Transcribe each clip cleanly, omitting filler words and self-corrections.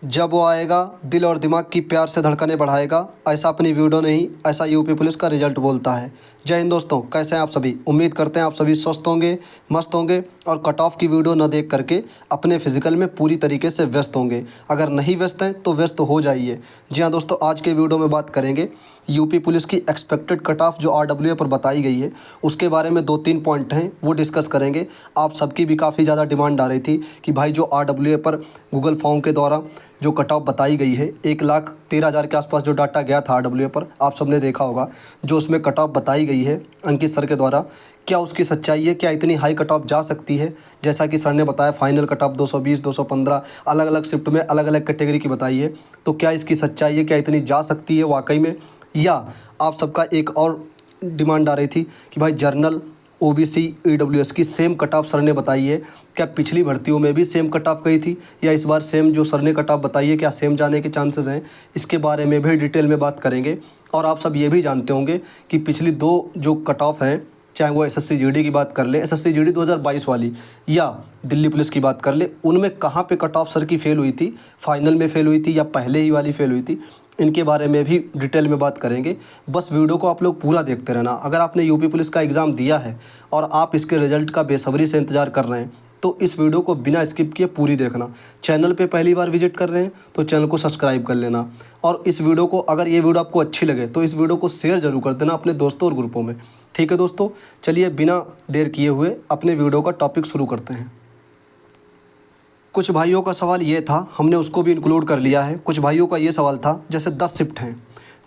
जब वो आएगा दिल और दिमाग की प्यार से धड़कनें बढ़ाएगा। ऐसा अपनी वीडियो नहीं, ऐसा यूपी पुलिस का रिजल्ट बोलता है। जय हिंद दोस्तों, कैसे हैं आप सभी। उम्मीद करते हैं आप सभी स्वस्थ होंगे, मस्त होंगे और कट ऑफ की वीडियो न देख करके अपने फिजिकल में पूरी तरीके से व्यस्त होंगे। अगर नहीं व्यस्त हैं तो व्यस्त हो जाइए। जी हाँ दोस्तों, आज के वीडियो में बात करेंगे यूपी पुलिस की एक्सपेक्टेड कट ऑफ जो आरडब्ल्यूए पर बताई गई है, उसके बारे में 2-3 पॉइंट हैं वो डिस्कस करेंगे। आप सबकी भी काफ़ी ज़्यादा डिमांड आ रही थी कि भाई जो आरडब्ल्यूए पर गूगल फॉर्म के द्वारा जो कट ऑफ बताई गई है 1,13,000 के आसपास जो डाटा गया था आरडब्ल्यूए पर, आप सबने देखा होगा जो उसमें कट ऑफ बताई गई है अंकित सर के द्वारा, क्या उसकी सच्चाई है, क्या इतनी हाई कट ऑफ जा सकती है। जैसा कि सर ने बताया फाइनल कट ऑफ 220 215 अलग अलग शिफ्ट में अलग अलग कैटेगरी की बताई है। तो क्या इसकी सच्चाई है, क्या इतनी जा सकती है वाकई में, या आप सबका एक और डिमांड आ रही थी कि भाई जर्नल ओबीसी ईडब्ल्यूएस की सेम कट ऑफ सर ने बताई है, क्या पिछली भर्तियों में भी सेम कट ऑफ गई थी या इस बार सेम जो सर ने कट ऑफ बताई है क्या सेम जाने के चांसेस हैं। इसके बारे में भी डिटेल में बात करेंगे। और आप सब ये भी जानते होंगे कि पिछली दो जो कट ऑफ हैं, चाहे वो एसएससी जीडी की बात कर ले, एसएससी जीडी 2022 वाली, या दिल्ली पुलिस की बात कर ले, उनमें कहाँ पे कट ऑफ सर की फ़ेल हुई थी, फाइनल में फ़ेल हुई थी या पहले ही वाली फ़ेल हुई थी, इनके बारे में भी डिटेल में बात करेंगे। बस वीडियो को आप लोग पूरा देखते रहना। अगर आपने यूपी पुलिस का एग्ज़ाम दिया है और आप इसके रिज़ल्ट का बेसब्री से इंतज़ार कर रहे हैं तो इस वीडियो को बिना स्किप किए पूरी देखना। चैनल पे पहली बार विजिट कर रहे हैं तो चैनल को सब्सक्राइब कर लेना। और इस वीडियो को, अगर ये वीडियो आपको अच्छी लगे तो इस वीडियो को शेयर ज़रूर कर देना अपने दोस्तों और ग्रुपों में। ठीक है दोस्तों, चलिए बिना देर किए हुए अपने वीडियो का टॉपिक शुरू करते हैं। कुछ भाइयों का सवाल ये था, हमने उसको भी इंक्लूड कर लिया है। कुछ भाइयों का ये सवाल था, जैसे 10 शिफ्ट हैं,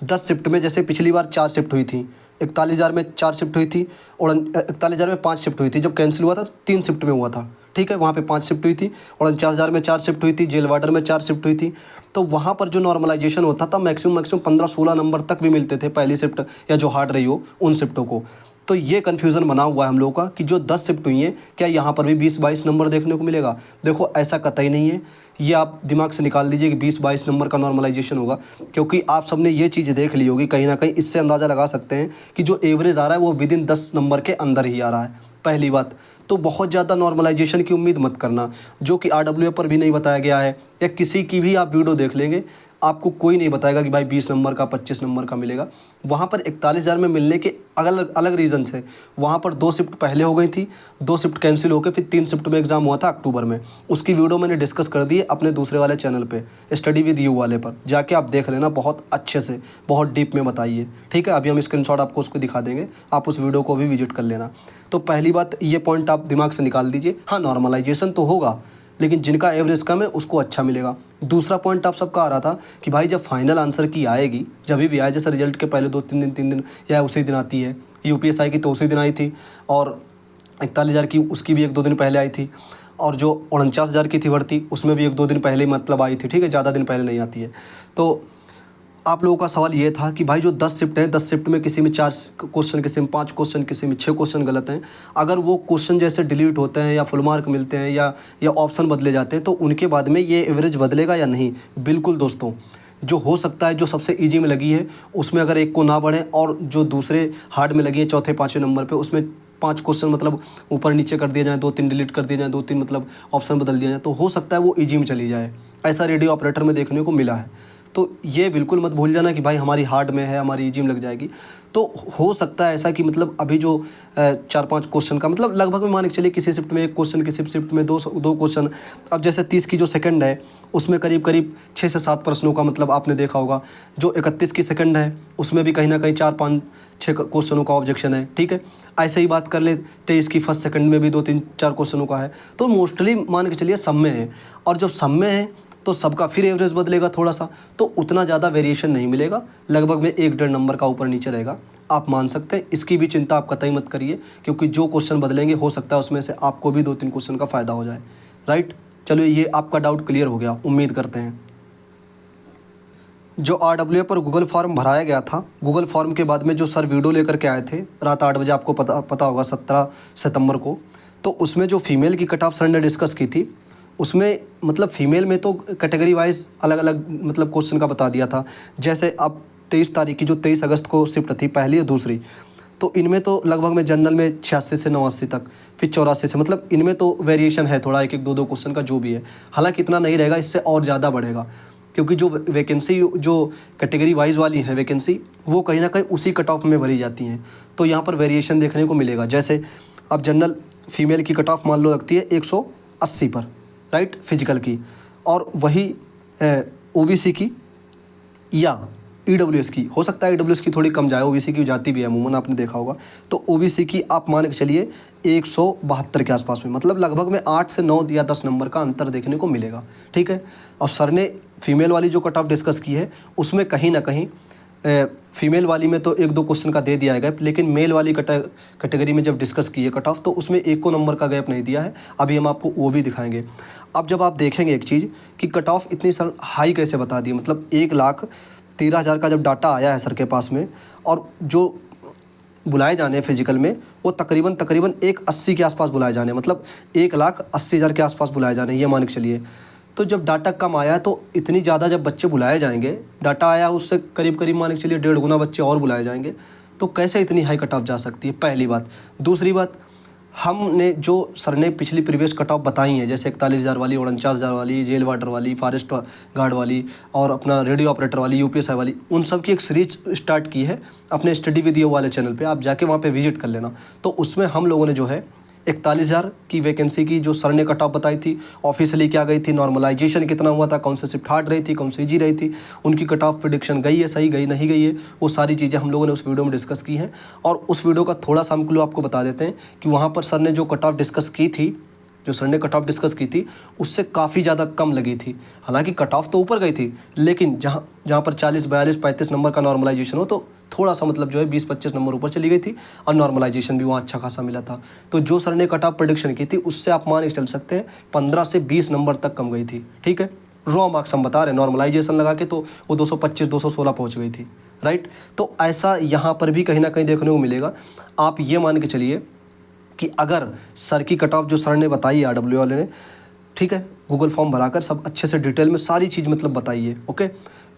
10 शिफ्ट में जैसे पिछली बार 4 शिफ्ट हुई थी, 41,000 में 4 शिफ्ट हुई थी और 41,000 में 5 शिफ्ट हुई थी। जब कैंसिल हुआ था तो 3 शिफ्ट में हुआ था, ठीक है, वहाँ पे 5 शिफ्ट हुई थी। 49,000 में 4 शिफ्ट हुई थी, जेल वार्डर में 4 शिफ्ट हुई थी। तो वहाँ पर जो नॉर्मलाइजेशन होता था मैक्सिमम 15-16 नंबर तक भी मिलते थे पहली शिफ्ट या जो हार्ड रही हो उन शिफ्टों को। तो ये कन्फ्यूज़न बना हुआ है हम लोगों का कि जो 10 शिफ्ट हुई हैं क्या यहाँ पर भी 20-22 नंबर देखने को मिलेगा। देखो ऐसा कतई नहीं है, ये आप दिमाग से निकाल दीजिए कि 20-22 नंबर का नॉर्मलाइजेशन होगा, क्योंकि आप सबने ये चीज़ देख ली होगी कहीं ना कहीं। इससे अंदाज़ा लगा सकते हैं कि जो एवरेज आ रहा है वो विदिन 10 नंबर के अंदर ही आ रहा है। पहली बात तो बहुत ज़्यादा नॉर्मलाइजेशन की उम्मीद मत करना, जो कि आरडब्ल्यूए पर भी नहीं बताया गया है या किसी की भी आप वीडियो देख लेंगे आपको कोई नहीं बताएगा कि भाई 20 नंबर का 25 नंबर का मिलेगा। वहाँ पर 41,000 में मिलने के अलग अलग रीज़न थे। वहाँ पर 2 शिफ्ट पहले हो गई थी, 2 शिफ्ट कैंसिल होकर फिर 3 शिफ्ट में एग्ज़ाम हुआ था अक्टूबर में। उसकी वीडियो मैंने डिस्कस कर दी है अपने दूसरे वाले चैनल पे, स्टडी विद यू वाले पर जाके आप देख लेना, बहुत अच्छे से बहुत डीप में बताइए। ठीक है, अभी हम स्क्रीनशॉट आपको उसको दिखा देंगे, आप उस वीडियो को भी विजिट कर लेना। तो पहली बात ये पॉइंट आप दिमाग से निकाल दीजिए। हाँ, नॉर्मलाइजेशन तो होगा लेकिन जिनका एवरेज कम है उसको अच्छा मिलेगा। दूसरा पॉइंट आप सबका आ रहा था कि भाई जब फाइनल आंसर की आएगी, जब भी आए, जैसे रिजल्ट के पहले 2-3 दिन 3 दिन या उसी दिन आती है, यूपीएसआई की तो उसी दिन आई थी और 41,000 की उसकी भी 1-2 दिन पहले आई थी, और जो 49,000 की थी भर्ती उसमें भी 1-2 दिन पहले ही मतलब आई थी। ठीक है, ज़्यादा दिन पहले नहीं आती है। तो आप लोगों का सवाल ये था कि भाई जो 10 शिफ्ट हैं, 10 शिफ्ट में किसी में 4 क्वेश्चन, किसी में 5 क्वेश्चन, किसी में 6 क्वेश्चन गलत हैं, अगर वो क्वेश्चन जैसे डिलीट होते हैं या फुल मार्क मिलते हैं या ऑप्शन बदले जाते हैं तो उनके बाद में ये एवरेज बदलेगा या नहीं। बिल्कुल दोस्तों, जो हो सकता है जो सबसे ईजी में लगी है उसमें अगर एक को ना बढ़े और जो दूसरे हार्ड में लगी है चौथे 5वें नंबर पर, उसमें 5 क्वेश्चन मतलब ऊपर नीचे कर दिया जाए, 2-3 डिलीट कर दिया जाए, 2-3 मतलब ऑप्शन बदल दिया जाए, तो हो सकता है वो ईजी में चली जाए। ऐसा रेडियो ऑपरेटर में देखने को मिला है। तो ये बिल्कुल मत भूल जाना कि भाई हमारी हार्ड में है, हमारी इजी में लग जाएगी। तो हो सकता है ऐसा कि मतलब अभी जो 4-5 क्वेश्चन का मतलब लगभग में मान के चलिए किसी शिफ्ट में 1 क्वेश्चन, किसी शिफ्ट में 2 क्वेश्चन। अब जैसे 30 की जो सेकंड है उसमें करीब करीब 6 से 7 प्रश्नों का मतलब आपने देखा होगा। जो 31 की सेकंड है उसमें भी कहीं ना कहीं 4-5-6 क्वेश्चनों का ऑब्जेक्शन है। ठीक है, ऐसे ही बात कर ले 23 की फर्स्ट सेकंड में भी 2-3-4 क्वेश्चनों का है। तो मोस्टली मान के चलिए सब में है, और जब सब में है तो सबका फिर एवरेज बदलेगा थोड़ा सा, तो उतना ज़्यादा वेरिएशन नहीं मिलेगा, लगभग में 1-1.5 नंबर का ऊपर नीचे रहेगा। आप मान सकते हैं, इसकी भी चिंता आप कतई मत करिए, क्योंकि जो क्वेश्चन बदलेंगे हो सकता है उसमें से आपको भी 2-3 क्वेश्चन का फ़ायदा हो जाए। राइट, चलो ये आपका डाउट क्लियर हो गया उम्मीद करते हैं। जो आरडब्ल्यूए पर गूगल फॉर्म भराया गया था, गूगल फॉर्म के बाद में जो सर वीडियो लेकर के आए थे रात 8 बजे, आपको पता होगा 17 सितंबर को, तो उसमें जो फीमेल की कट ऑफ सर ने डिस्कस की थी, उसमें मतलब फ़ीमेल में तो कैटेगरी वाइज अलग अलग मतलब क्वेश्चन का बता दिया था। जैसे अब 23 तारीख की जो 23 अगस्त को शिफ्ट थी पहली और दूसरी, तो इनमें तो लगभग में जनरल में 86 से 89 तक, फिर 84 से, मतलब इनमें तो वेरिएशन है थोड़ा, एक एक दो दो क्वेश्चन का जो भी है। हालांकि इतना नहीं रहेगा, इससे और ज़्यादा बढ़ेगा, क्योंकि जो वैकेंसी जो कैटेगरी वाइज वाली है वैकेंसी, वो कहीं ना कहीं उसी कट ऑफ में भरी जाती हैं। तो यहाँ पर वेरिएशन देखने को मिलेगा। जैसे अब जनरल फीमेल की कट ऑफ मान लो लगती है 180 पर, राइट, फिजिकल की, और वही ओबीसी की या ईडब्ल्यूएस की, हो सकता है ईडब्ल्यूएस की थोड़ी कम जाए, ओबीसी की जाती भी है अमूमन, आपने देखा होगा। तो ओबीसी की आप मान के चलिए 172 के आसपास में, मतलब लगभग में 8 से 9 या 10 नंबर का अंतर देखने को मिलेगा, ठीक है। और सर ने फीमेल वाली जो कट ऑफ डिस्कस की है उसमें कहीं ना कहीं फीमेल वाली में तो एक दो क्वेश्चन का दे दिया है गैप, लेकिन मेल वाली कैटेगरी में जब डिस्कस की है कट ऑफ, तो उसमें एक को नंबर का गैप नहीं दिया है। अभी हम आपको वो भी दिखाएंगे। अब जब आप देखेंगे एक चीज़ कि कट ऑफ इतनी सर हाई कैसे बता दी, मतलब 1,13,000 का जब डाटा आया है सर के पास में, और जो बुलाए जाने हैं फिजिकल में वो तकरीबन 180 के आसपास बुलाए जाने, मतलब 1,80,000 के आसपास बुलाए जाने, ये मान के चलिए। तो जब डाटा कम आया तो इतनी ज़्यादा जब बच्चे बुलाए जाएंगे, डाटा आया उससे करीब माने के चलिए 1.5 गुना बच्चे और बुलाए जाएंगे, तो कैसे इतनी हाई कट ऑफ जा सकती है, पहली बात। दूसरी बात, हमने जो सर ने पिछली प्रीवियस कट ऑफ बताई हैं, जैसे 41,000 वाली, 49,000 वाली, जेल वार्डर वाली, फॉरेस्ट गार्ड वाली, और अपना रेडियो ऑपरेटर वाली, यूपीएसआई वाली, उन सब की एक सीरीज स्टार्ट की है अपने स्टडी विद यू वाले चैनल पे, आप जाके वहाँ पे विजिट कर लेना। तो उसमें हम लोगों ने जो है 41,000 की वैकेंसी की जो सर ने कट ऑफ बताई थी, ऑफिशियली क्या गई थी, नॉर्मलाइजेशन कितना हुआ था, कौन सी शिफ्ट हार्ड रही थी, कौन सी इजी रही थी, उनकी कट ऑफ प्रेडिक्शन गई है, सही गई नहीं गई है, वो सारी चीज़ें हम लोगों ने उस वीडियो में डिस्कस की हैं। और उस वीडियो का थोड़ा सा हम क्लू आपको बता देते हैं कि वहाँ पर सर ने जो कट ऑफ डिस्कस की थी, जो सर ने कट ऑफ डिस्कस की थी उससे काफ़ी ज़्यादा कम लगी थी। हालांकि कट ऑफ तो ऊपर गई थी, लेकिन जहाँ पर 40, 42, 35 नंबर का नॉर्मलाइजेशन हो, तो थोड़ा सा मतलब जो है 20-25 नंबर ऊपर चली गई थी, और नॉर्मलाइजेशन भी वहाँ अच्छा खासा मिला था। तो जो सर ने कट ऑफ प्रेडिक्शन की थी उससे आप मान के चल सकते हैं 15 से 20 नंबर तक कम गई थी, ठीक है। रॉ मार्क्स हम बता रहे हैं, नॉर्मलाइजेशन लगा के तो वो 225, 216 पहुँच गई थी, राइट। तो ऐसा यहाँ पर भी कहीं ना कहीं देखने को मिलेगा। आप ये मान के चलिए कि अगर सर की कट ऑफ जो सर ने बताई है आरडब्ल्यू वाले ने, ठीक है, गूगल फॉर्म भराकर सब अच्छे से डिटेल में सारी चीज़ मतलब बताई है, ओके।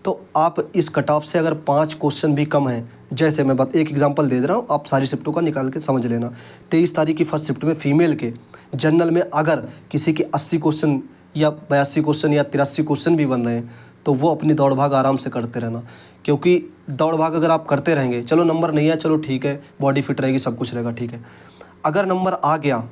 तो आप इस कट ऑफ से अगर 5 क्वेश्चन भी कम हैं, जैसे मैं एक एग्जांपल दे रहा हूँ, आप सारी शिफ्टों का निकाल के समझ लेना। 23 तारीख की फर्स्ट शिफ्ट में फीमेल के जनरल में अगर किसी के 80 क्वेश्चन या 82 क्वेश्चन या 83 क्वेश्चन भी बन रहे हैं, तो वो अपनी दौड़ भाग आराम से करते रहना, क्योंकि दौड़ भाग अगर आप करते रहेंगे, चलो नंबर नहीं है, चलो ठीक है, बॉडी फिट रहेगी, सब कुछ रहेगा, ठीक है। अगर नंबर आ गया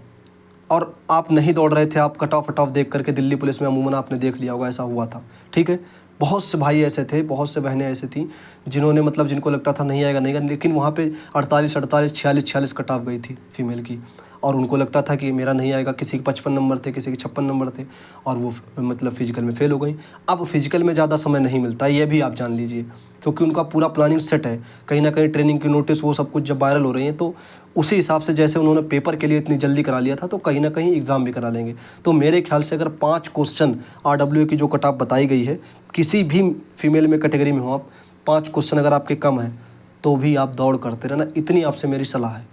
और आप नहीं दौड़ रहे थे, आप कट ऑफ देख करके, दिल्ली पुलिस में अमूमन आपने देख लिया होगा, ऐसा हुआ था, ठीक है। बहुत से भाई ऐसे थे, बहुत से बहनें ऐसे थीं जिन्होंने मतलब जिनको लगता था नहीं आएगा नहीं आएगा, लेकिन वहाँ पे 48, 46 कट ऑफ गई थी फीमेल की, और उनको लगता था कि मेरा नहीं आएगा। किसी के 55 नंबर थे, किसी के 56 नंबर थे, और वो मतलब फिजिकल में फेल हो गई। अब फिजिकल में ज़्यादा समय नहीं मिलता, ये भी आप जान लीजिए, क्योंकि उनका पूरा प्लानिंग सेट है। कहीं ना कहीं ट्रेनिंग की नोटिस वो सब कुछ जब वायरल हो रही हैं, तो उसी हिसाब से जैसे उन्होंने पेपर के लिए इतनी जल्दी करा लिया था, तो कहीं ना कहीं एग्ज़ाम भी करा लेंगे। तो मेरे ख्याल से अगर 5 क्वेश्चन आरडब्ल्यू की जो कट ऑफ बताई गई है, किसी भी फीमेल में कैटेगरी में हो आप, 5 क्वेश्चन अगर आपके कम हैं, तो भी आप दौड़ करते रहना, इतनी आपसे मेरी सलाह है।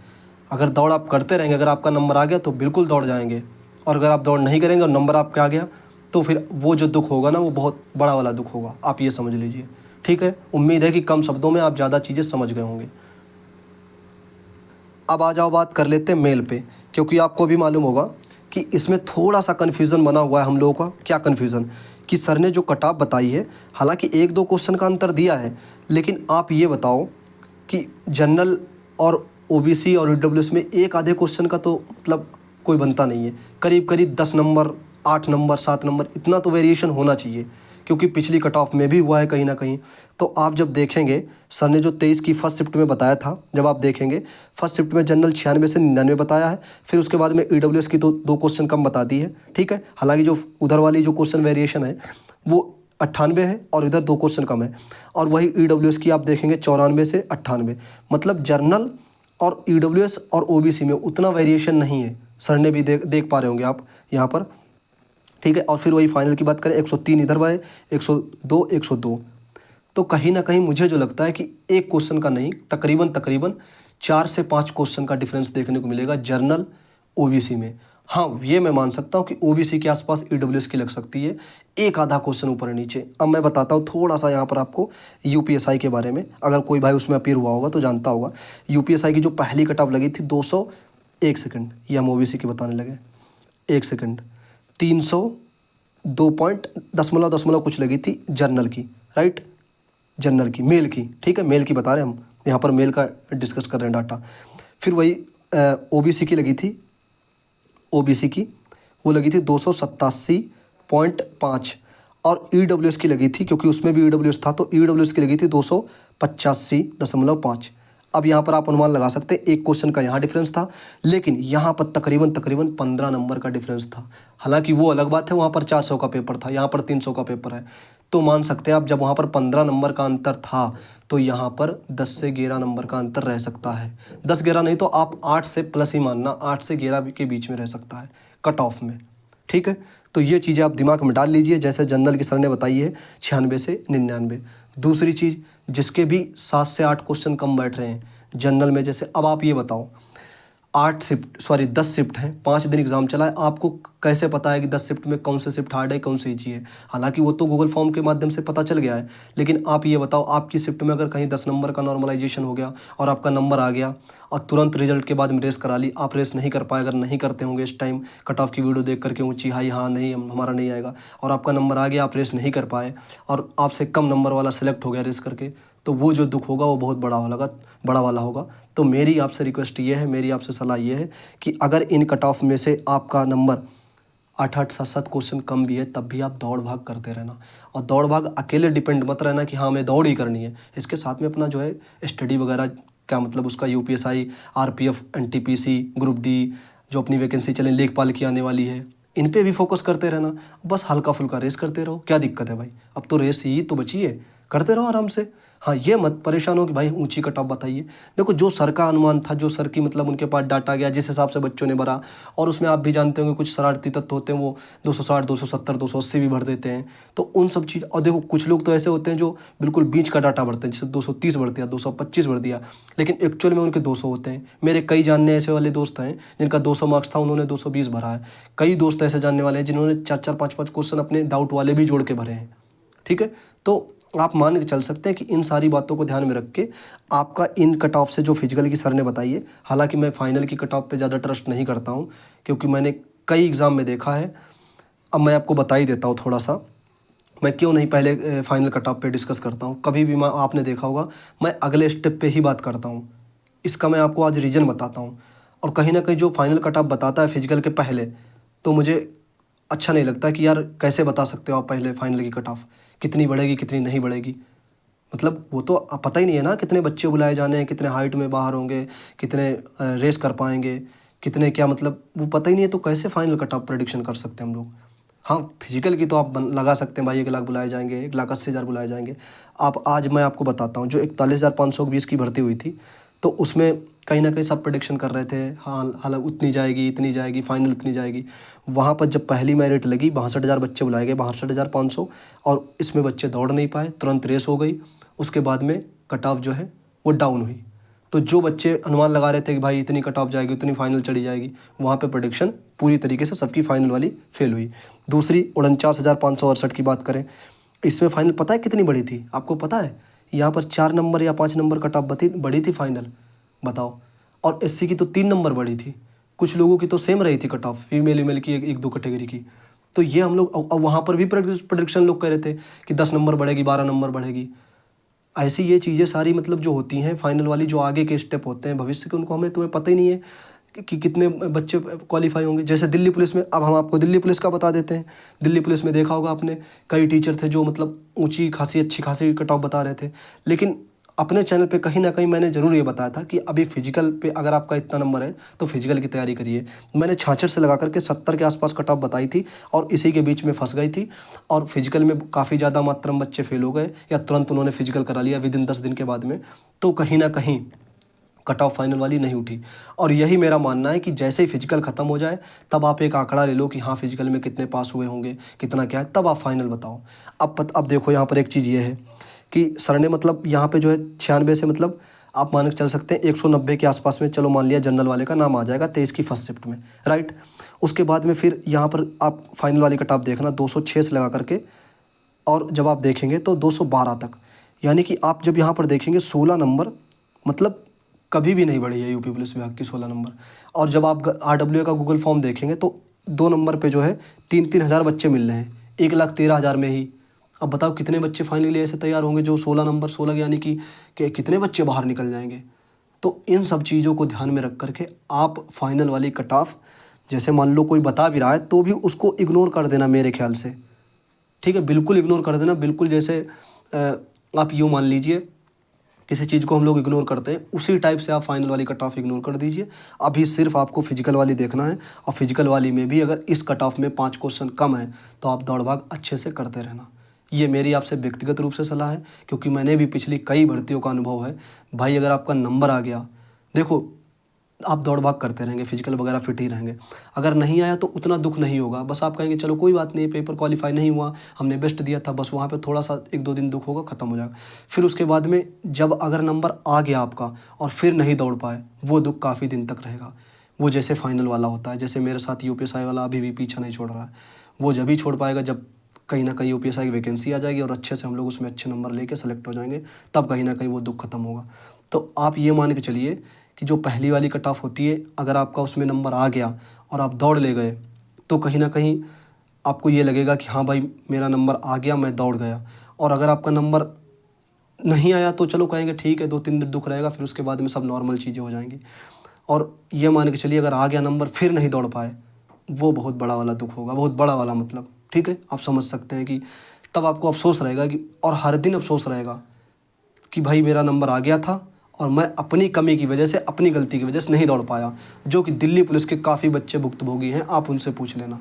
अगर दौड़ आप करते रहेंगे, अगर आपका नंबर आ गया तो बिल्कुल दौड़ जाएंगे, और अगर आप दौड़ नहीं करेंगे और नंबर आपका आ गया, तो फिर वो जो दुख होगा ना, वो बहुत बड़ा वाला दुख होगा, आप ये समझ लीजिए, ठीक है। उम्मीद है कि कम शब्दों में आप ज़्यादा चीज़ें समझ गए होंगे। अब आ जाओ बात कर लेते हैं मेल पे, क्योंकि आपको भी मालूम होगा कि इसमें थोड़ा सा कन्फ्यूज़न बना हुआ है हम लोगों का। क्या कन्फ्यूज़न, कि सर ने जो कट ऑफ बताई है, हालांकि 1-2 क्वेश्चन का अंतर दिया है, लेकिन आप ये बताओ कि जनरल और ओबीसी और ईडब्ल्यूएस में एक आधे क्वेश्चन का तो मतलब कोई बनता नहीं है। करीब 10 नंबर, 8 नंबर, 7 नंबर, इतना तो वेरिएशन होना चाहिए, क्योंकि पिछली कट ऑफ में भी हुआ है कहीं ना कहीं। तो आप जब देखेंगे, सर ने जो 23 की फर्स्ट शिफ्ट में बताया था, जब आप देखेंगे फर्स्ट शिफ्ट में जनरल 96 से 99 बताया है, फिर उसके बाद में ईडब्ल्यूएस की तो 2 क्वेश्चन कम बता दी है, ठीक है। हालांकि जो उधर वाली जो क्वेश्चन वेरिएशन है वो 98 है, और इधर 2 क्वेश्चन कम है। और वही ईडब्ल्यूएस की आप देखेंगे 94 से 98, मतलब जनरल और ईडब्ल्यूएस और ओबीसी में उतना वेरिएशन नहीं है, सर ने भी देख पा रहे होंगे आप यहाँ पर, ठीक है। और फिर वही फाइनल की बात करें, 103 इधर बाय 102, तो कहीं ना कहीं मुझे जो लगता है कि एक क्वेश्चन का नहीं, तकरीबन 4 से 5 क्वेश्चन का डिफरेंस देखने को मिलेगा जनरल ओबीसी में। हाँ, ये मैं मान सकता हूँ कि ओबीसी के आसपास ईडब्ल्यूएस की लग सकती है, एक आधा क्वेश्चन ऊपर नीचे। अब मैं बताता हूँ थोड़ा सा यहाँ पर आपको यूपीएसआई के बारे में, अगर कोई भाई उसमें अपीयर हुआ होगा तो जानता होगा। यूपीएसआई की जो पहली कट ऑफ लगी थी 200, एक सेकंड, ये हम ओबीसी की बताने लगे, एक सेकंड, 302 पॉइंट दशमलव दशमलव कुछ लगी थी जनरल की, राइट, जनरल की, मेल की, ठीक है, मेल की बता रहे हैं हम, यहाँ पर मेल का डिस्कस कर रहे हैं डाटा। फिर वही ओबीसी की लगी थी, ओबीसी की वो लगी थी 287.5, और ईडब्ल्यूएस की लगी थी, क्योंकि उसमें भी ईडब्ल्यूएस था, तो ईडब्ल्यूएस की लगी थी 285.5। अब यहाँ पर आप अनुमान लगा सकते हैं, एक क्वेश्चन का यहाँ डिफरेंस था, लेकिन यहाँ पर तकरीबन 15 नंबर का डिफरेंस था। हालांकि वो अलग बात है, वहाँ पर 400 का पेपर था, यहाँ पर 300 का पेपर है, तो मान सकते हैं आप जब वहाँ पर 15 नंबर का अंतर था तो यहाँ पर 10 से 11 नंबर का अंतर रह सकता है। 10-11 नहीं तो आप 8 से प्लस ही मानना, 8 से 11 के बीच में रह सकता है कट ऑफ में, ठीक है। तो ये चीज़ें आप दिमाग में डाल लीजिए, जैसे जनरल की सर ने बताई है 96 से 99। दूसरी चीज़, जिसके भी 7 से 8 क्वेश्चन कम बैठ रहे हैं जनरल में, जैसे अब आप ये बताओ 10 शिफ्ट हैं, 5 दिन एग्जाम चला है, आपको कैसे पता है कि 10 शिफ्ट में कौन से शिफ्ट हार्ड है, कौन सी ईजी है? हालांकि वो तो गूगल फॉर्म के माध्यम से पता चल गया है, लेकिन आप ये बताओ आपकी शिफ्ट में अगर कहीं 10 नंबर का नॉर्मलाइजेशन हो गया और आपका नंबर आ गया और तुरंत रिजल्ट के बाद में रेस करा ली, आप रेस नहीं कर पाए, अगर नहीं करते होंगे इस टाइम कट ऑफ की वीडियो देख करके ऊँची हाई, हाँ नहीं हमारा नहीं आएगा, और आपका नंबर आ गया, आप रेस नहीं कर पाए और आपसे कम नंबर वाला सेलेक्ट हो गया रेस करके, तो वो जो दुख होगा वो बहुत बड़ा वाला होगा। तो मेरी आपसे रिक्वेस्ट ये है, मेरी आपसे सलाह ये है कि अगर इन कट ऑफ में से आपका नंबर 8-8, 7-7 क्वेश्चन कम भी है, तब भी आप दौड़ भाग करते रहना, और दौड़ भाग अकेले डिपेंड मत रहना कि हाँ हमें दौड़ ही करनी है, इसके साथ में अपना जो है स्टडी वगैरह, क्या मतलब उसका UPSI, RPF, NTPC, group D, जो अपनी वैकेंसी चले लेखपाल की आने वाली है, इन पे भी फोकस करते रहना। बस हल्का फुल्का रेस करते रहो, क्या दिक्कत है भाई, अब तो रेस ही तो बची है, करते रहो आराम से। हाँ, ये मत परेशान हो कि भाई ऊंची कट ऑफ बताइए। देखो जो सर का अनुमान था, जो सर की मतलब उनके पास डाटा गया, जिस हिसाब से बच्चों ने भरा, और उसमें आप भी जानते होंगे कुछ शरारती तत्व होते हैं, वो 260, 270, 280 भी भर देते हैं, तो उन सब चीज़। और देखो कुछ लोग तो ऐसे होते हैं जो बिल्कुल बीच का डाटा भरते हैं, जैसे 230 भर दिया, 225 भर दिया, लेकिन एक्चुअल में उनके 200 होते हैं। मेरे कई जानने ऐसे वाले दोस्त हैं जिनका 200 मार्क्स था, उन्होंने 220 भरा है। कई दोस्त ऐसे जानने वाले हैं जिन्होंने 4-4, 5-5 क्वेश्चन अपने डाउट वाले भी जोड़ के भरे हैं, ठीक है। तो आप मान के चल सकते हैं कि इन सारी बातों को ध्यान में रख के आपका इन कट ऑफ से जो फिजिकल की सर ने बताई है, हालांकि मैं फाइनल की कट ऑफ पे ज़्यादा ट्रस्ट नहीं करता हूं, क्योंकि मैंने कई एग्ज़ाम में देखा है। अब मैं आपको बता ही देता हूं थोड़ा सा, मैं क्यों नहीं पहले फाइनल कट ऑफ पे डिस्कस करता हूं। कभी भी आपने देखा होगा मैं अगले स्टेप पे ही बात करता हूँ, इसका मैं आपको आज रीज़न बताता हूँ। और कहीं ना कहीं जो फाइनल कट ऑफ बताता है फिजिकल के पहले, तो मुझे अच्छा नहीं लगता कि यार कैसे बता सकते हो आप पहले फाइनल की कट ऑफ कितनी बढ़ेगी कितनी नहीं बढ़ेगी। मतलब वो तो पता ही नहीं है ना कितने बच्चे बुलाए जाने हैं, कितने हाइट में बाहर होंगे, कितने रेस कर पाएंगे, कितने क्या, मतलब वो पता ही नहीं है, तो कैसे फाइनल कट ऑफ प्रेडिक्शन कर सकते हैं हम लोग। हाँ, फिजिकल की तो आप लगा सकते हैं भाई, 1 लाख बुलाए जाएंगे, 1,80,000 बुलाए जाएंगे। आप आज मैं आपको बताता हूँ, जो 41,520 की भर्ती हुई थी, तो उसमें कहीं ना कहीं सब प्रेडिक्शन कर रहे थे, हाँ हालांकि उतनी जाएगी, इतनी जाएगी, फाइनल उतनी जाएगी। वहाँ पर जब पहली मेरिट लगी 62,000 बच्चे बुलाए गए, 62,500, और इसमें बच्चे दौड़ नहीं पाए, तुरंत रेस हो गई। उसके बाद में कट ऑफ जो है वो डाउन हुई। तो जो बच्चे अनुमान लगा रहे थे कि भाई इतनी कट ऑफ जाएगी, उतनी फाइनल चढ़ी जाएगी, वहाँ पे प्रेडिक्शन पूरी तरीके से सबकी फाइनल वाली फेल हुई। दूसरी 49,568 की बात करें, इसमें फाइनल पता है कितनी बड़ी थी? आपको पता है? यहाँ पर 4 नंबर या 5 नंबर कट ऑफ बड़ी थी फाइनल, बताओ। और एससी की तो 3 नंबर बड़ी थी, कुछ लोगों की तो सेम रही थी कट ऑफ, फीमेल की एक दो कैटेगरी की। तो ये हम लोग, अब वहाँ पर भी प्रेडिक्शन लोग कह रहे थे कि 10 नंबर बढ़ेगी, 12 नंबर बढ़ेगी। ऐसी ये चीज़ें सारी मतलब जो होती हैं फाइनल वाली, जो आगे के स्टेप होते हैं भविष्य के, उनको हमें तुम्हें पता ही नहीं है कि कितने बच्चे क्वालिफाई होंगे। जैसे दिल्ली पुलिस में, अब हम आपको दिल्ली पुलिस का बता देते हैं। दिल्ली पुलिस में देखा होगा आपने, कई टीचर थे जो मतलब ऊंची खासी अच्छी खासी कट ऑफ बता रहे थे, लेकिन अपने चैनल पे कहीं ना कहीं मैंने ज़रूर ये बताया था कि अभी फिजिकल पे अगर आपका इतना नंबर है तो फिजिकल की तैयारी करिए। मैंने 66 से लगा करके 70 के आसपास कट ऑफ बताई थी, और इसी के बीच में फंस गई थी, और फिजिकल में काफ़ी ज़्यादा मात्रा में बच्चे फेल हो गए, या तुरंत उन्होंने फिजिकल करा लिया विदिन 10 दिन के बाद में। तो कहीं ना कहीं कट ऑफ फाइनल वाली नहीं उठी। और यही मेरा मानना है कि जैसे ही फिजिकल ख़त्म हो जाए, तब आप एक आंकड़ा ले लो कि हाँ फिजिकल में कितने पास हुए होंगे, कितना क्या है, तब आप फाइनल बताओ। अब देखो यहाँ पर एक चीज़ ये है कि सर ने मतलब यहाँ पे जो है 96 से मतलब आप मान के चल सकते हैं 190 के आसपास में, चलो मान लिया जनरल वाले का नाम आ जाएगा 23 की फर्स्ट शिफ्ट में, राइट। उसके बाद में फिर यहाँ पर आप फाइनल वाली कट ऑफ देखना 206 से लगा करके, और जब आप देखेंगे तो 212 तक, यानी कि आप जब यहाँ पर देखेंगे 16 नंबर, मतलब कभी भी नहीं बढ़ी है यूपी पुलिस विभाग की 16 नंबर। और जब आप RWA का गूगल फॉर्म देखेंगे तो 2 नंबर पे जो है 3-3 हज़ार बच्चे मिल रहे हैं 1,13,000 में ही। अब बताओ कितने बच्चे फाइनली ऐसे तैयार होंगे जो 16 नंबर 16, यानी कि कितने बच्चे बाहर निकल जाएंगे। तो इन सब चीज़ों को ध्यान में रख करके आप फाइनल वाली कट ऑफ, जैसे मान लो कोई बता भी रहा है तो भी उसको इग्नोर कर देना मेरे ख्याल से, ठीक है, बिल्कुल इग्नोर कर देना। बिल्कुल जैसे आप यूँ मान लीजिए किसी चीज़ को हम लोग इग्नोर करते हैं, उसी टाइप से आप फाइनल वाली कट ऑफ इग्नोर कर दीजिए। अभी सिर्फ आपको फिजिकल वाली देखना है, और फिजिकल वाली में भी अगर इस कट ऑफ में 5 क्वेश्चन कम है तो आप दौड़ भाग अच्छे से करते रहना। ये मेरी आपसे व्यक्तिगत रूप से सलाह है, क्योंकि मैंने भी पिछली कई भर्तियों का अनुभव है। भाई अगर आपका नंबर आ गया, देखो आप दौड़ भाग करते रहेंगे, फिजिकल वगैरह फिट ही रहेंगे। अगर नहीं आया तो उतना दुख नहीं होगा, बस आप कहेंगे चलो कोई बात नहीं, पेपर क्वालिफाई नहीं हुआ, हमने बेस्ट दिया था, बस वहाँ पे थोड़ा सा 1-2 दिन दुख होगा, ख़त्म हो जाएगा। फिर उसके बाद में जब अगर नंबर आ गया आपका और फिर नहीं दौड़ पाए, वो दुख काफ़ी दिन तक रहेगा। वो जैसे फाइनल वाला होता है, जैसे मेरे साथ UPSI वाला अभी भी पीछा नहीं छोड़ रहा है। वो जब ही छोड़ पाएगा जब कहीं ना कहीं UPSI की वैकेंसी आ जाएगी और अच्छे से हम लोग उसमें अच्छे नंबर लेके सेलेक्ट हो जाएंगे, तब कहीं ना कहीं वो दुख खत्म होगा। तो आप ये मान के चलिए कि जो पहली वाली कट ऑफ होती है, अगर आपका उसमें नंबर आ गया और आप दौड़ ले गए, तो कहीं ना कहीं आपको ये लगेगा कि हाँ भाई मेरा नंबर आ गया, मैं दौड़ गया। और अगर आपका नंबर नहीं आया तो चलो कहेंगे ठीक है, 2-3 दिन दुख रहेगा, फिर उसके बाद में सब नॉर्मल चीज़ें हो जाएंगी। और ये मान के चलिए अगर आ गया नंबर फिर नहीं दौड़ पाए, वो बहुत बड़ा वाला दुख होगा, बहुत बड़ा वाला, मतलब ठीक है, आप समझ सकते हैं कि तब आपको अफसोस रहेगा कि, और हर दिन अफसोस रहेगा कि भाई मेरा नंबर आ गया था और मैं अपनी कमी की वजह से, अपनी गलती की वजह से नहीं दौड़ पाया, जो कि दिल्ली पुलिस के काफ़ी बच्चे भुक्तभोगी हैं, आप उनसे पूछ लेना।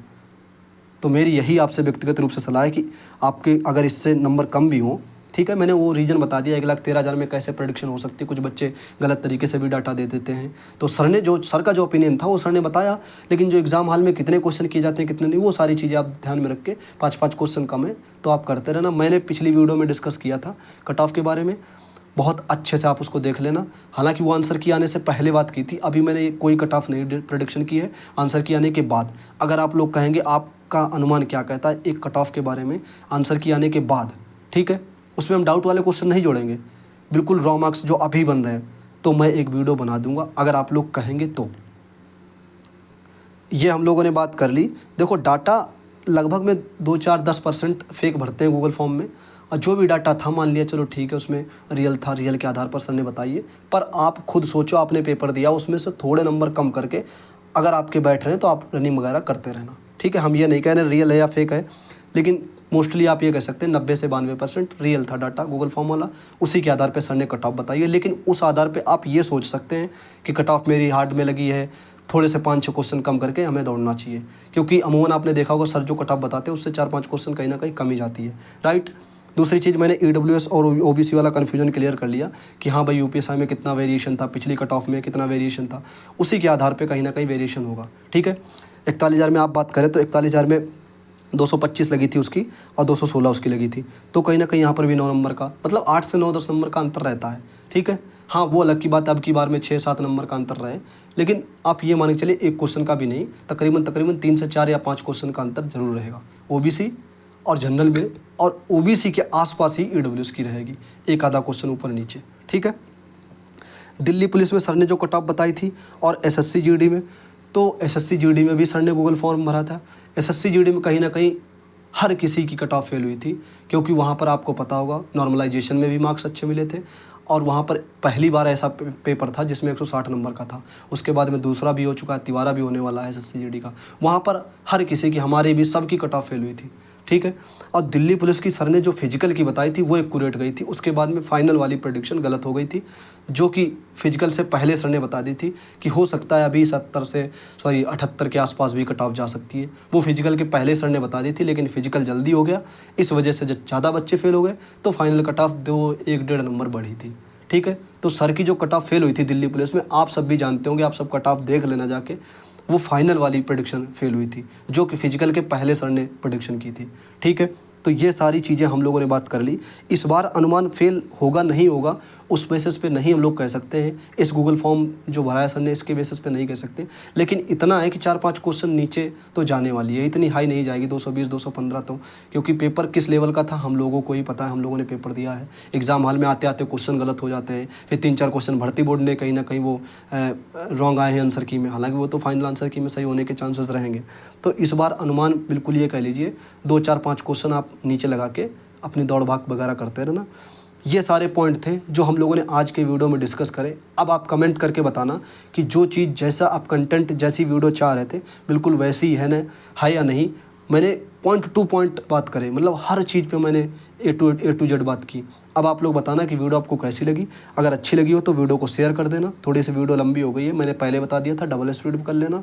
तो मेरी यही आपसे व्यक्तिगत रूप से सलाह है कि आपके अगर इससे नंबर कम भी हों, ठीक है, मैंने वो रीज़न बता दिया 1,13,000 में कैसे प्रेडिक्शन हो सकती है, कुछ बच्चे गलत तरीके से भी डाटा दे देते हैं। तो सर का जो ओपिनियन था वो सर ने बताया, लेकिन जो एग्ज़ाम हॉल में कितने क्वेश्चन किए जाते हैं कितने नहीं, वो सारी चीज़ें आप ध्यान में रख के 5-5 क्वेश्चन कम है तो आप करते रहना। मैंने पिछली वीडियो में डिस्कस किया था कट ऑफ के बारे में, बहुत अच्छे से आप उसको देख लेना। हालांकि वो आंसर की आने से पहले बात की थी, अभी मैंने कोई कट ऑफ नहीं प्रेडिक्शन की है, आंसर की आने के बाद। अगर आप लोग कहेंगे आपका अनुमान क्या कहता है एक कट ऑफ के बारे में आंसर की आने के बाद, ठीक है, उसमें हम डाउट वाले क्वेश्चन नहीं जोड़ेंगे, बिल्कुल रॉ मार्क्स जो अभी बन रहे हैं, तो मैं एक वीडियो बना दूंगा अगर आप लोग कहेंगे तो। ये हम लोगों ने बात कर ली। देखो डाटा लगभग में 2-4-10% फेक भरते हैं गूगल फॉर्म में, और जो भी डाटा था मान लिया चलो ठीक है उसमें रियल था, रियल के आधार पर सर ने बताइए, पर आप खुद सोचो आपने पेपर दिया, उसमें से थोड़े नंबर कम करके अगर आपके बैठ रहे हैं तो आप रनिंग वगैरह करते रहना, ठीक है। हम ये नहीं कह रहे रियल है या फेक है, लेकिन मोस्टली आप ये कह सकते हैं 90 से 92% रियल था डाटा गूगल फॉर्म वाला, उसी के आधार पर सर ने कट ऑफ बताइए। लेकिन उस आधार पर आप ये सोच सकते हैं कि कट ऑफ मेरी हार्ड में लगी है, थोड़े से 5-6 क्वेश्चन कम करके हमें दौड़ना चाहिए, क्योंकि अमूमन आपने देखा होगा सर जो कट ऑफ बताते हैं उससे 4-5 क्वेश्चन कहीं ना कहीं कम ही जाती है, राइट। दूसरी चीज़ मैंने EWS और OBC वाला कन्फ्यूजन क्लियर कर लिया कि हाँ भाई UPSI में कितना वेरिएशन था, पिछली कट ऑफ में कितना वेरिएशन था, उसी के आधार पे कहीं ना कहीं वेरिएशन होगा, ठीक है। 41,000 में आप बात करें तो 41,000 में 225 लगी थी उसकी और 216 उसकी लगी थी, तो कहीं ना कहीं यहाँ पर भी 9 नंबर का, मतलब 8 से 9-10 नंबर का अंतर रहता है, ठीक है। हाँ वो अलग की बात है अब की बार में 6-7 नंबर का अंतर रहे, लेकिन आप ये मान के चलिए एक क्वेश्चन का भी नहीं, तकरीबन 3 से 4 या 5 क्वेश्चन का अंतर जरूर रहेगा OBC और जनरल में, और OBC के आसपास ही EWS की रहेगी, एक आधा क्वेश्चन ऊपर नीचे, ठीक है। दिल्ली पुलिस में सर ने जो कट ऑफ बताई थी और SSC GD में, तो SSC GD में भी सर ने गूगल फॉर्म भरा था। SSC GD में कहीं ना कहीं हर किसी की कट ऑफ फेल हुई थी, क्योंकि वहाँ पर आपको पता होगा नॉर्मलाइजेशन में भी मार्क्स अच्छे मिले थे, और वहाँ पर पहली बार ऐसा पेपर था जिसमें 160 नंबर का था, उसके बाद में दूसरा भी हो चुका है, तिवारा भी होने वाला है SSC GD का, वहाँ पर हर किसी की, हमारे भी सबकी कट ऑफ फेल हुई थी, ठीक है। और दिल्ली पुलिस की सर ने जो फिजिकल की बताई थी वो एक्यूरेट गई थी, उसके बाद में फाइनल वाली प्रेडिक्शन गलत हो गई थी, जो कि फिजिकल से पहले सर ने बता दी थी कि हो सकता है अभी 78 के आसपास भी कट ऑफ जा सकती है, वो फिजिकल के पहले सर ने बता दी थी, लेकिन फिजिकल जल्दी हो गया, इस वजह से जब ज़्यादा बच्चे फेल हो गए तो फाइनल कट ऑफ 1-1.5 नंबर बढ़ी थी, ठीक है। तो सर की जो कट ऑफ फेल हुई थी दिल्ली पुलिस में, आप सब भी जानते होंगे, आप सब कट ऑफ देख लेना जाके, वो फाइनल वाली प्रेडिक्शन फेल हुई थी, जो कि फिजिकल के पहले सर ने प्रेडिक्शन की थी, ठीक है। तो ये सारी चीज़ें हम लोगों ने बात कर ली। इस बार अनुमान फेल होगा नहीं होगा उस बेसिस पे नहीं हम लोग कह सकते हैं, इस गूगल फॉर्म जो भरा है सर ने इसके बेसिस पे नहीं कह सकते, लेकिन इतना है कि 4-5 क्वेश्चन नीचे तो जाने वाली है, इतनी हाई नहीं जाएगी 220 215 तो, क्योंकि पेपर किस लेवल का था हम लोगों को ही पता है, हम लोगों ने पेपर दिया है। एग्ज़ाम हॉल में आते आते क्वेश्चन गलत हो जाते हैं, फिर 3-4 क्वेश्चन भर्ती बोर्ड ने कहीं ना कहीं वो रॉन्ग आए हैं आंसर की में, हालांकि वो तो फाइनल आंसर की में सही होने के चांसेस रहेंगे। तो इस बार अनुमान बिल्कुल ये कह लीजिए 2-4-5 क्वेश्चन आप नीचे लगा के अपनी दौड़ भाग वगैरह करते रहना। ये सारे पॉइंट थे जो हम लोगों ने आज के वीडियो में डिस्कस करे। अब आप कमेंट करके बताना कि जो चीज़ जैसा आप कंटेंट जैसी वीडियो चाह रहे थे बिल्कुल वैसी है ना, है या नहीं। मैंने पॉइंट टू पॉइंट बात करे, मतलब हर चीज़ पे मैंने ए टू जेड बात की। अब आप लोग बताना कि वीडियो आपको कैसी लगी। अगर अच्छी लगी हो तो वीडियो को शेयर कर देना। थोड़ी सी वीडियो लंबी हो गई है, मैंने पहले बता दिया था, डबल स्पीड कर लेना।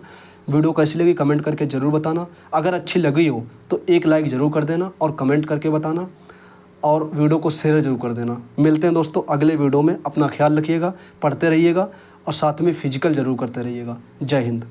वीडियो कैसी लगी कमेंट करके ज़रूर बताना। अगर अच्छी लगी हो तो एक लाइक ज़रूर कर देना और कमेंट करके बताना, और वीडियो को शेयर जरूर कर देना। मिलते हैं दोस्तों अगले वीडियो में। अपना ख्याल रखिएगा, पढ़ते रहिएगा और साथ में फिजिकल ज़रूर करते रहिएगा। जय हिंद।